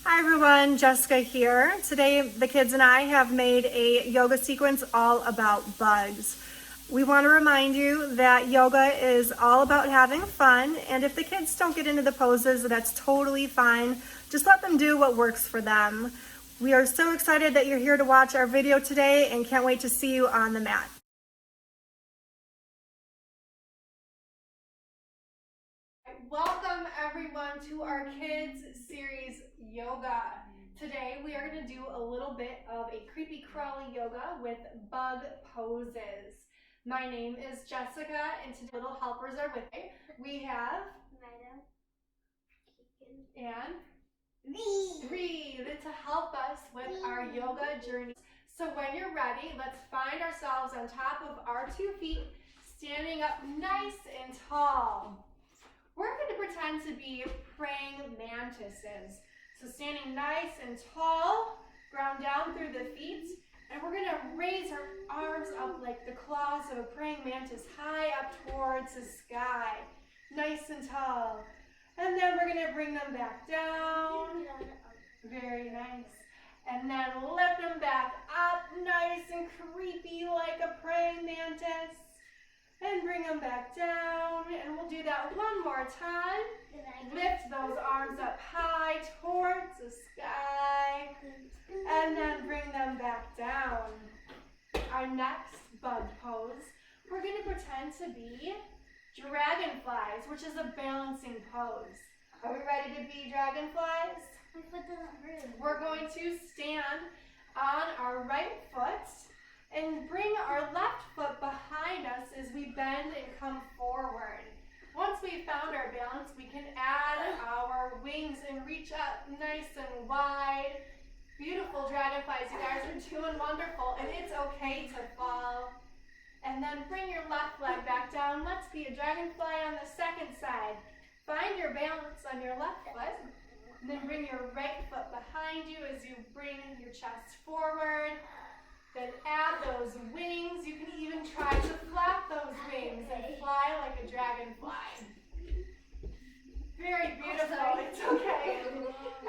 Hi everyone, Jessica here. Today the kids and I have made a yoga sequence all about bugs. We want to remind you that yoga is all about having fun, and if the kids don't get into the poses, that's totally fine. Just let them do what works for them. We are so excited that you're here to watch our video today and can't wait to see you on the mat. Welcome everyone to our kids series yoga. Today we are going to do a little bit of a creepy crawly yoga with bug poses. My name is Jessica and today little helpers are with me. We have Madam, and Reed. Reed to help us with our yoga journey. So when you're ready, let's find ourselves on top of our 2 feet, standing up nice and tall. We're going to pretend to be praying mantises. So standing nice and tall, ground down through the feet, and we're going to raise our arms up like the claws of a praying mantis, high up towards the sky, nice and tall. And then we're going to bring them back down. Very nice. And then lift them back up, nice and creepy like a praying mantis. And bring them back down, and we'll do that one more time. Lift those arms up high towards the sky, and then bring them back down. Our next bug pose, we're going to pretend to be dragonflies, which is a balancing pose. Are we ready to be dragonflies? We're going to stand on our right foot and bring our left foot behind us as we bend and come forward. Once we've found our balance, we can add our wings and reach up nice and wide. Beautiful dragonflies, you guys are doing wonderful, and it's okay to fall. And then bring your left leg back down. Let's be a dragonfly on the second side. Find your balance on your left foot, and then bring your right foot behind you as you bring your chest forward. Then add those wings. You can even try to flap those wings and fly like a dragonfly. Very beautiful. It's okay.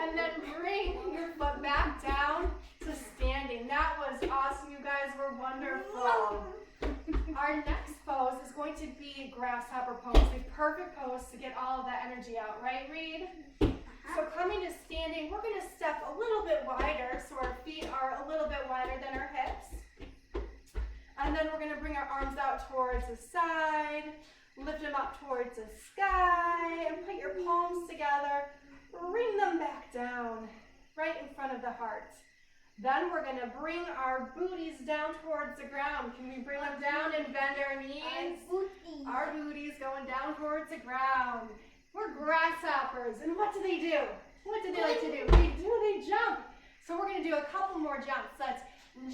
And then bring your foot back down to standing. That was awesome. You guys were wonderful. Our next pose is going to be grasshopper pose. The perfect pose to get all of that energy out. Right, Reed? So coming to standing, we're going to step a little bit wider so our feet are a little bit wider than our hips. And then we're going to bring our arms out towards the side, lift them up towards the sky, and put your palms together. Bring them back down, right in front of the heart. Then we're going to bring our booties down towards the ground. Can we bring them down and bend our knees? Our booties going down towards the ground. We're grasshoppers, and what do? What do they like to do? They jump. So we're going to do a couple more jumps. Let's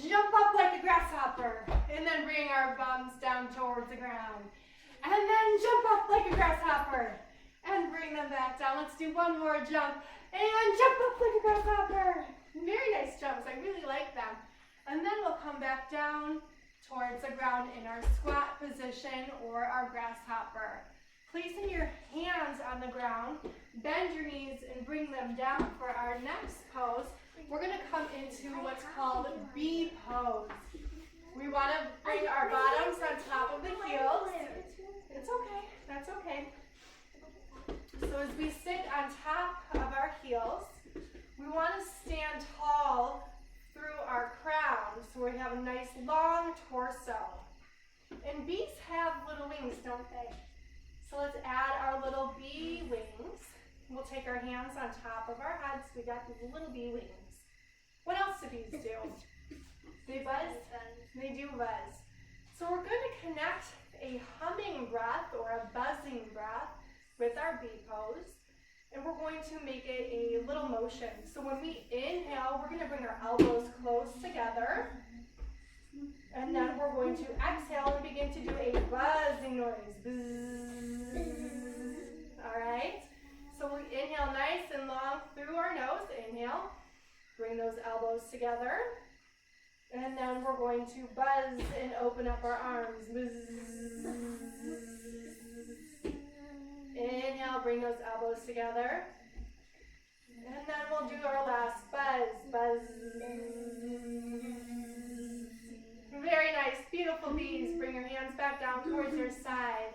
jump up like a grasshopper, and then bring our bums down towards the ground. And then jump up like a grasshopper, and bring them back down. Let's do one more jump, and jump up like a grasshopper. Very nice jumps. I really like them. And then we'll come back down towards the ground in our squat position or our grasshopper. Placing your hands on the ground, bend your knees and bring them down for our next pose. We're going to come into what's called bee pose. We want to bring our bottoms on top of the heels. It's okay. That's okay. So as we sit on top of our heels, we want to stand tall through our crown so we have a nice long torso. And bees have little wings, don't they? So let's add our little bee wings. We'll take our hands on top of our heads. We got these little bee wings. What else do bees do? They buzz? They do buzz. So we're going to connect a humming breath or a buzzing breath with our bee pose. And we're going to make it a little motion. So when we inhale, we're going to bring our elbows close together. And then we're going to exhale and begin to do a buzzing noise. Buzz. All right? So we inhale nice and long through our nose. Inhale. Bring those elbows together. And then we're going to buzz and open up our arms. Buzz. Inhale, bring those elbows together. And then we'll we'll do our last buzz, buzz. Very nice, beautiful bees. Bring your hands back down towards your side.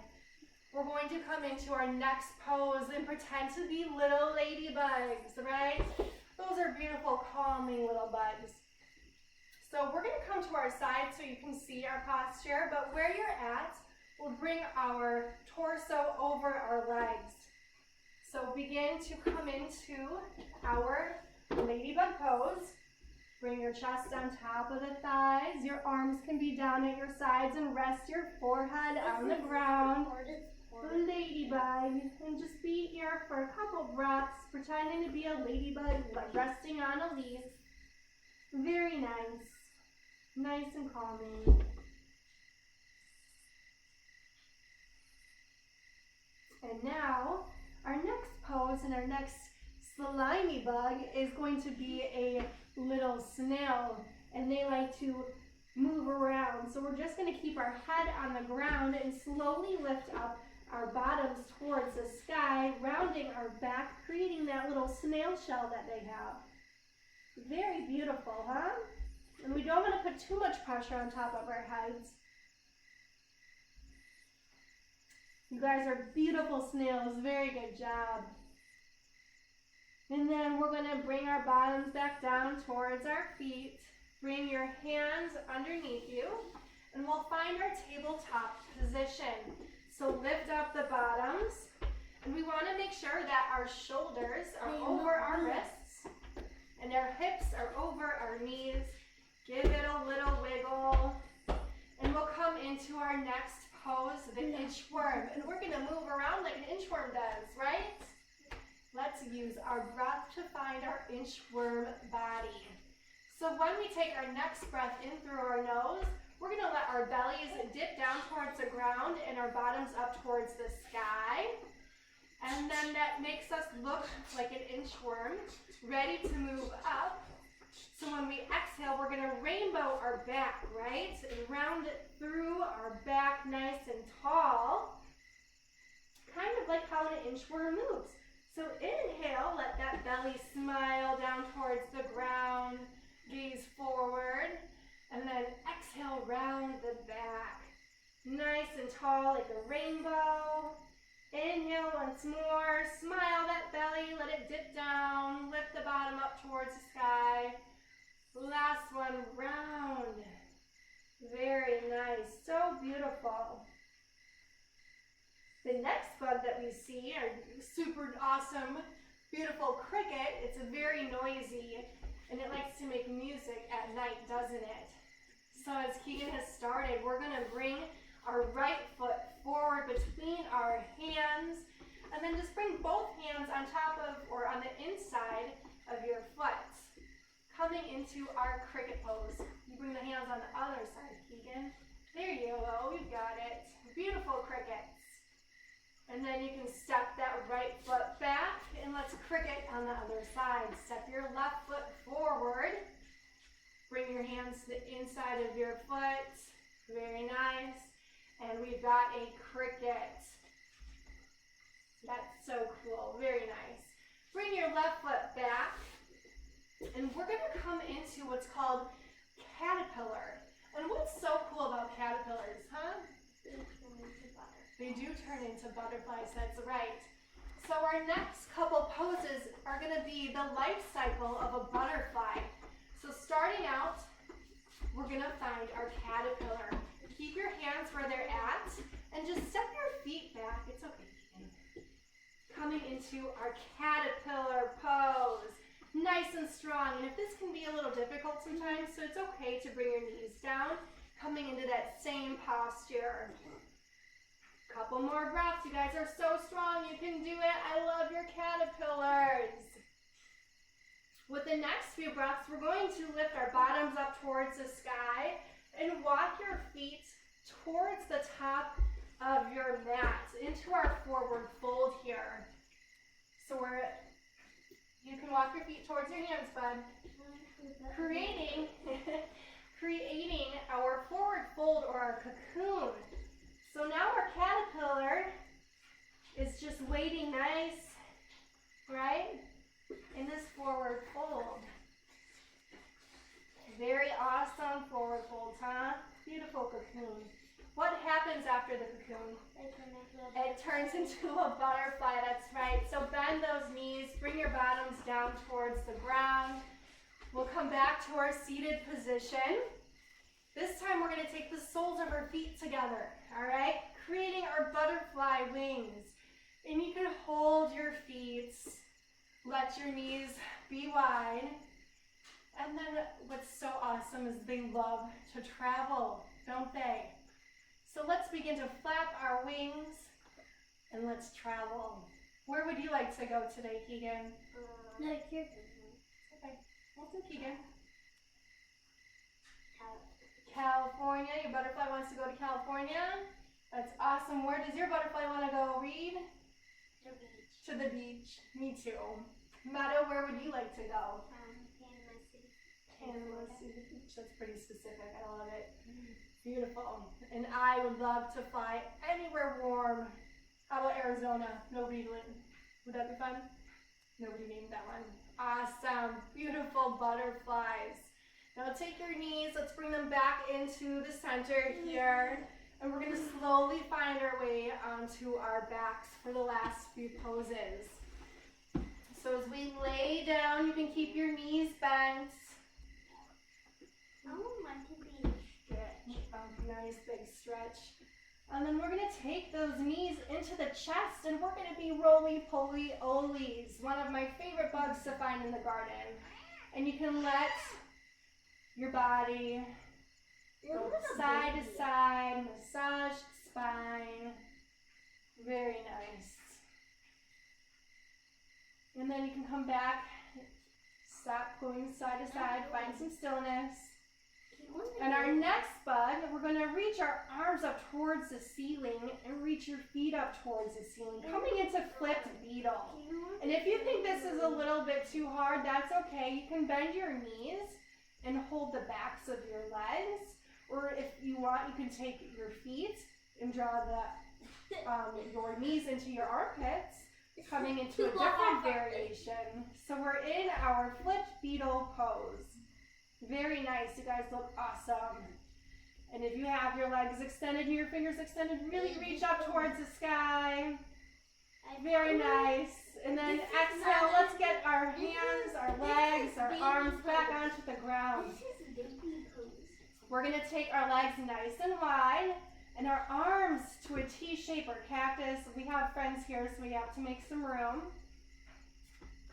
We're going to come into our next pose and pretend to be little ladybugs, right? Those are beautiful, calming little bugs. So we're going to come to our side so you can see our posture, but where you're at, we'll bring our torso over our legs. So begin to come into our ladybug pose. Bring your chest on top of the thighs. Your arms can be down at your sides and rest your forehead on the ground. Ladybug. And just be here for a couple breaths, pretending to be a ladybug resting on a leaf. Very nice. Nice and calming. And now, our next pose and our next slimy bug is going to be a little snail, and they like to move around. So we're just going to keep our head on the ground and slowly lift up our bottoms towards the sky, rounding our back, creating that little snail shell that they have. Very beautiful, huh? And we don't want to put too much pressure on top of our heads. You guys are beautiful snails. Very good job. And then we're going to bring our bottoms back down towards our feet. Bring your hands underneath you, and we'll find our tabletop position. So lift up the bottoms, and we want to make sure that our shoulders are over our wrists, and our hips are over our knees. Give it a little wiggle, and we'll come into our next pose, the inchworm. And we're going to move around like an inchworm does, right? Let's use our breath to find our inchworm body. So when we take our next breath in through our nose, we're going to let our bellies dip down towards the ground and our bottoms up towards the sky. And then that makes us look like an inchworm, ready to move up. So when we exhale, we're going to rainbow our back, right? And round it through our back nice and tall, kind of like how an inchworm moves. So inhale, let that belly smile down towards the ground, gaze forward, and then exhale, round the back. Nice and tall like a rainbow. Inhale once more, smile that belly, let it dip down, lift the bottom up towards the sky. Last one, round. Very nice, so beautiful. The next bug that we see, our super awesome, beautiful cricket, it's very noisy and it likes to make music at night, doesn't it? So as Keegan has started, we're going to bring our right foot forward between our hands, and then just bring both hands on top of or on the inside of your foot. Coming into our cricket pose. You bring the hands on the other side, Keegan. There you go, you got it. Beautiful crickets. And then you can step that right foot back, and let's cricket on the other side. Step your left foot forward. Bring your hands to the inside of your foot. Very nice. And we've got a cricket. That's so cool. Very nice. Bring your left foot back. And we're going to come into what's called caterpillar. And what's so cool about caterpillars, huh? They do turn into butterflies, that's right. So our next couple poses are going to be the life cycle of a butterfly. So starting out, we're going to find our caterpillar. Keep your hands where they're at, and just step your feet back. It's okay. Coming into our caterpillar pose. Nice and strong, and if this can be a little difficult sometimes, so it's okay to bring your knees down, coming into that same posture. Couple more breaths. You guys are so strong. You can do it. I love your caterpillars. With the next few breaths, we're going to lift our bottoms up towards the sky and walk your feet towards the top of your mat into our forward fold here. So you can walk your feet towards your hands, bud. Creating our forward fold or our cocoon. So now our caterpillar is just waiting nice, right? In this forward happens after the cocoon? It turns into a butterfly, that's right. So bend those knees, bring your bottoms down towards the ground. We'll come back to our seated position. This time we're gonna take the soles of our feet together, all right? Creating our butterfly wings. And you can hold your feet, let your knees be wide. And then what's so awesome is they love to travel, don't they? So let's begin to flap our wings and let's travel. Where would you like to go today, Keegan? Like here. Okay, we'll do Keegan. California, your butterfly wants to go to California. That's awesome. Where does your butterfly want to go, Reed? The beach. To the beach. Me too. Meadow, where would you like to go? Panama City. Panama City Beach. That's pretty specific. I love it. Beautiful. And I would love to fly anywhere warm. How about Arizona? Nobody would that be fun? Nobody named that one. Awesome. Beautiful butterflies. Now take your knees. Let's bring them back into the center here. And we're going to slowly find our way onto our backs for the last few poses. So as we lay down, you can keep your knees bent. I want to be stretched. Nice big stretch. And then we're going to take those knees into the chest and we're going to be roly-poly-olies, one of my favorite bugs to find in the garden. And you can let your body go side to side, massage the spine. Very nice. And then you can come back, stop going side to side, find some stillness. And our next bug, we're going to reach our arms up towards the ceiling and reach your feet up towards the ceiling, coming into flipped beetle. And if you think this is a little bit too hard, that's okay. You can bend your knees and hold the backs of your legs. Or if you want, you can take your feet and draw your knees into your armpits, coming into a different variation. So we're in our flipped beetle pose. Very nice. You guys look awesome. And if you have your legs extended and your fingers extended, really reach up towards the sky. Very nice. And then exhale. Let's get our hands, our legs, our arms back onto the ground. This is baby pose. We're going to take our legs nice and wide and our arms to a T shape or cactus. We have friends here, so we have to make some room.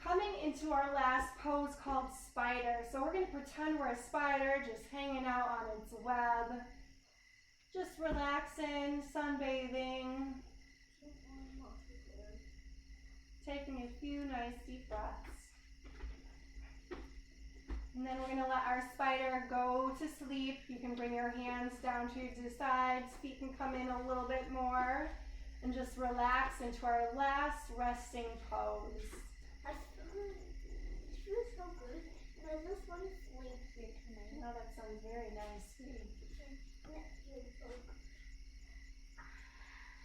Coming into our last pose called spider. So we're going to pretend we're a spider just hanging out on its web. Just relaxing, sunbathing. Taking a few nice deep breaths. And then we're going to let our spider go to sleep. You can bring your hands down to your sides. Feet can come in a little bit more. And just relax into our last resting pose. It feels so good. And I just want to sleep here tonight. Oh, that sounds very nice, sweetie.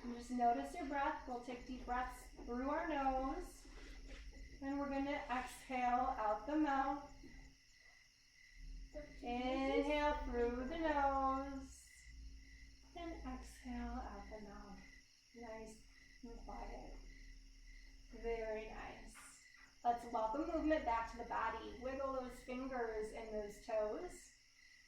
And just notice your breath. We'll take deep breaths through our nose. And we're going to exhale out the mouth. Inhale through the nose. And exhale out the mouth. Nice and quiet. Very nice. Let's welcome movement back to the body. Wiggle those fingers and those toes.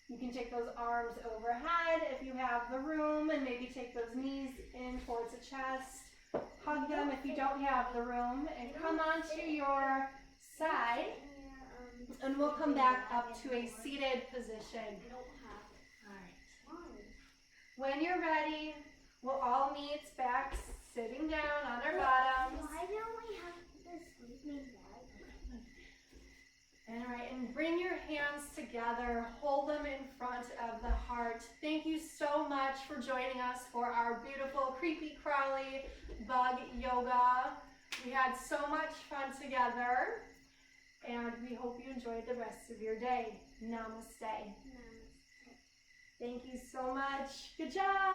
You can take those arms overhead if you have the room, and maybe take those knees in towards the chest. Hug them if you don't have the room, and come onto your side, and we'll come back up to a seated position. All right. When you're ready, we'll all meet back sitting down on our bottoms. Why don't we have this sleeping bag? All right, and bring your hands together, hold them in front of the heart. Thank you so much for joining us for our beautiful creepy crawly bug yoga. We had so much fun together, and we hope you enjoyed the rest of your day. Namaste. Thank you so much. Good job.